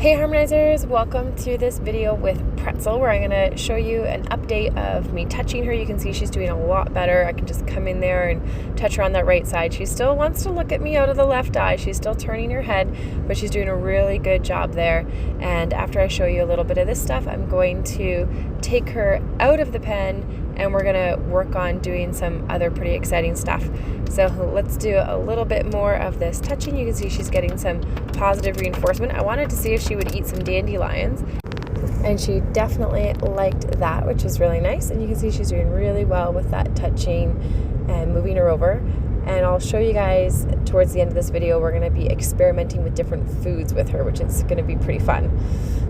Hey Harmonizers, welcome to this video with Pretzel, where I'm going to show you an update of me touching her. You can see she's doing a lot better. I can just come in there and touch her on that right side. She still wants to look at me out of the left eye. She's still turning her head, but she's doing a really good job there. And after I show you a little bit of this stuff, I'm going to take her out of the pen and we're gonna work on doing some other pretty exciting stuff. So let's do a little bit more of this touching. You can see she's getting some positive reinforcement. I wanted to see if she would eat some dandelions, and she definitely liked that, which is really nice. And you can see she's doing really well with that touching and moving her over. And I'll show you guys towards the end of this video, we're gonna be experimenting with different foods with her, which is gonna be pretty fun.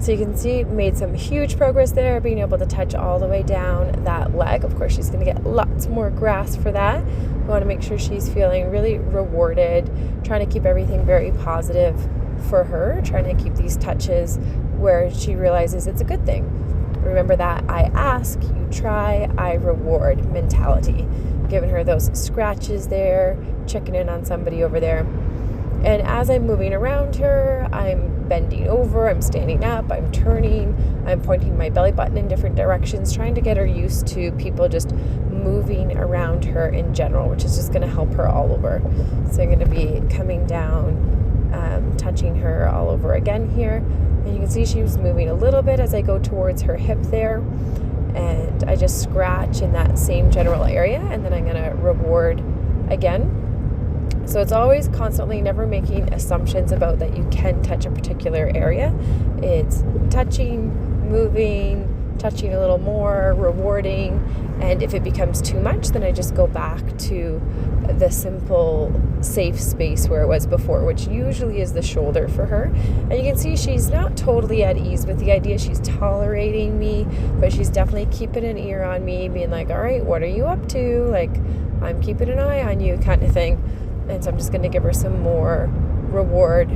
So you can see made some huge progress there, being able to touch all the way down that leg. Of course, she's gonna get lots more grass for that. We wanna make sure she's feeling really rewarded, trying to keep everything very positive for her, trying to keep these touches where she realizes it's a good thing. Remember that I ask, you try, I reward mentality. Giving her those scratches there, checking in on somebody over there. And as I'm moving around her, I'm bending over, I'm standing up, I'm turning, I'm pointing my belly button in different directions, trying to get her used to people just moving around her in general, which is just going to help her all over. So I'm going to be coming down, touching her all over again here. And you can see she's moving a little bit as I go towards her hip there. And I just scratch in that same general area, and then I'm going to reward again. So it's always constantly never making assumptions about that you can touch a particular area. It's touching, moving, touching a little more, rewarding, and if it becomes too much, then I just go back to the simple safe space where it was before, which usually is the shoulder for her. And you can see she's not totally at ease with the idea. She's tolerating me, but she's definitely keeping an ear on me, being like, all right, what are you up to? Like, I'm keeping an eye on you kind of thing. And so I'm just going to give her some more reward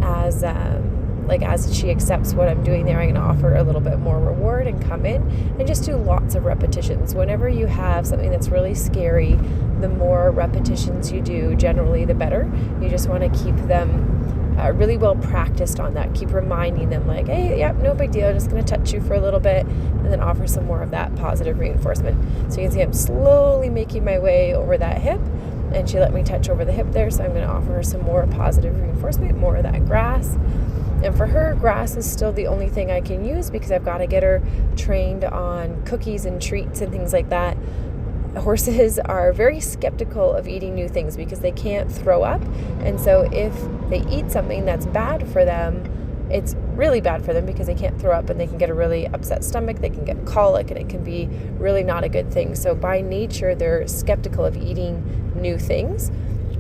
as she accepts what I'm doing there. I'm going to offer a little bit more reward and come in and just do lots of repetitions. Whenever you have something that's really scary, the more repetitions you do, generally the better. You just want to keep them really well practiced on that. Keep reminding them like, hey, yep, no big deal. I'm just going to touch you for a little bit and then offer some more of that positive reinforcement. So you can see I'm slowly making my way over that hip, and she let me touch over the hip there. So I'm going to offer her some more positive reinforcement, more of that grass. And for her, grass is still the only thing I can use because I've got to get her trained on cookies and treats and things like that. Horses are very skeptical of eating new things because they can't throw up. And so if they eat something that's bad for them, it's really bad for them because they can't throw up and they can get a really upset stomach, they can get colic, and it can be really not a good thing. So by nature, they're skeptical of eating new things.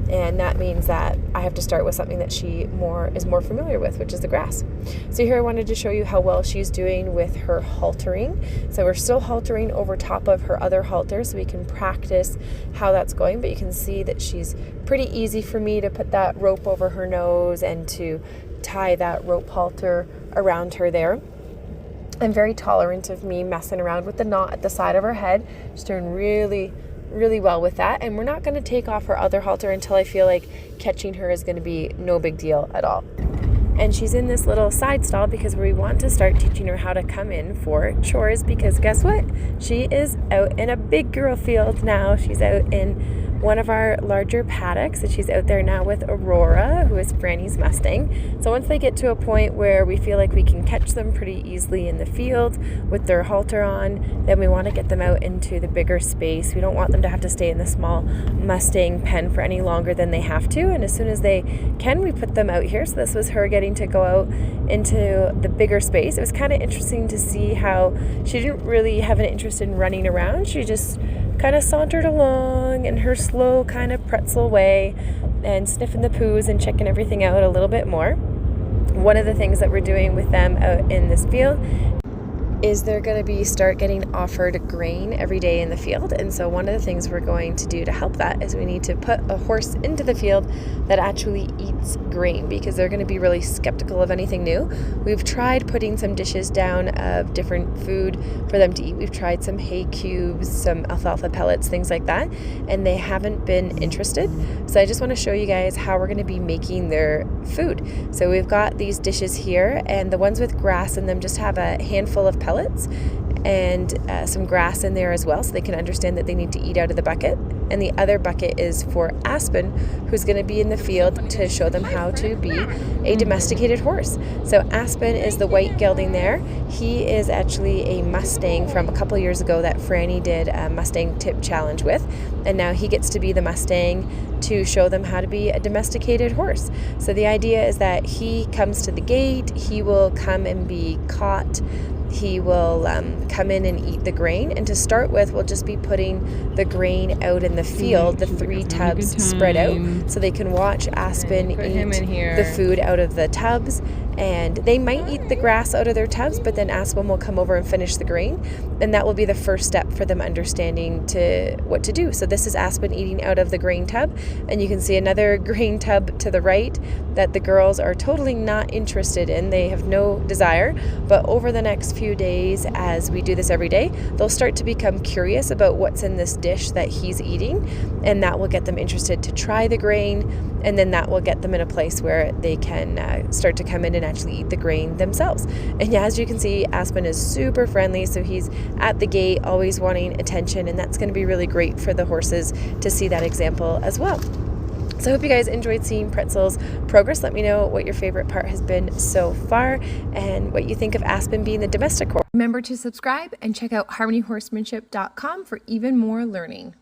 And that means that I have to start with something that she is more familiar with, which is the grass. So here I wanted to show you how well she's doing with her haltering. So we're still haltering over top of her other halter so we can practice how that's going. But you can see that she's pretty easy for me to put that rope over her nose and to tie that rope halter around her there. I'm very tolerant of me messing around with the knot at the side of her head. She's doing really well with that, and we're not going to take off her other halter until I feel like catching her is going to be no big deal at all. And she's in this little side stall because we want to start teaching her how to come in for chores, because guess what? She is out in a big girl field now. She's out in one of our larger paddocks, and she's out there now with Aurora, who is Franny's Mustang. So once they get to a point where we feel like we can catch them pretty easily in the field with their halter on, then we want to get them out into the bigger space. We don't want them to have to stay in the small Mustang pen for any longer than they have to. And as soon as they can, we put them out here. So this was her getting to go out into the bigger space. It was kind of interesting to see how she didn't really have an interest in running around. She just kind of sauntered along in her slow kind of pretzel way and sniffing the poos and checking everything out a little bit more. One of the things that we're doing with them out in this field is they're going to start getting offered grain every day in the field. And so one of the things we're going to do to help that is we need to put a horse into the field that actually eats grain, because they're going to be really skeptical of anything new. We've tried putting some dishes down of different food for them to eat. We've tried some hay cubes, some alfalfa pellets, things like that, and they haven't been interested. So I just want to show you guys how we're going to be making their food. So we've got these dishes here, and the ones with grass in them just have a handful of pellets and some grass in there as well, so they can understand that they need to eat out of the bucket. And the other bucket is for Aspen, who's going to be in the field to show them how to be a domesticated horse. So Aspen is the white gelding there. He is actually a Mustang from a couple years ago that Franny did a Mustang tip challenge with, and now he gets to be the Mustang to show them how to be a domesticated horse. So the idea is that he comes to the gate, he will come and be caught, he will come in and eat the grain, and to start with we'll just be putting the grain out in the field, the 3 tubs spread out, so they can watch Aspen eat the food out of the tubs. And they might eat the grass out of their tubs, but then Aspen will come over and finish the grain, and that will be the first step for them understanding what to do. So this is Aspen eating out of the grain tub, and you can see another grain tub to the right that the girls are totally not interested in. They have no desire, but over the next few days, as we do this every day, they'll start to become curious about what's in this dish that he's eating, and that will get them interested to try the grain, and then that will get them in a place where they can start to come in and actually eat the grain themselves. And yeah, as you can see, Aspen is super friendly, so he's at the gate always wanting attention, and that's going to be really great for the horses to see that example as well. So I hope you guys enjoyed seeing Pretzel's progress. Let me know what your favorite part has been so far and what you think of Aspen being the domestic horse. Remember to subscribe and check out harmonyhorsemanship.com for even more learning.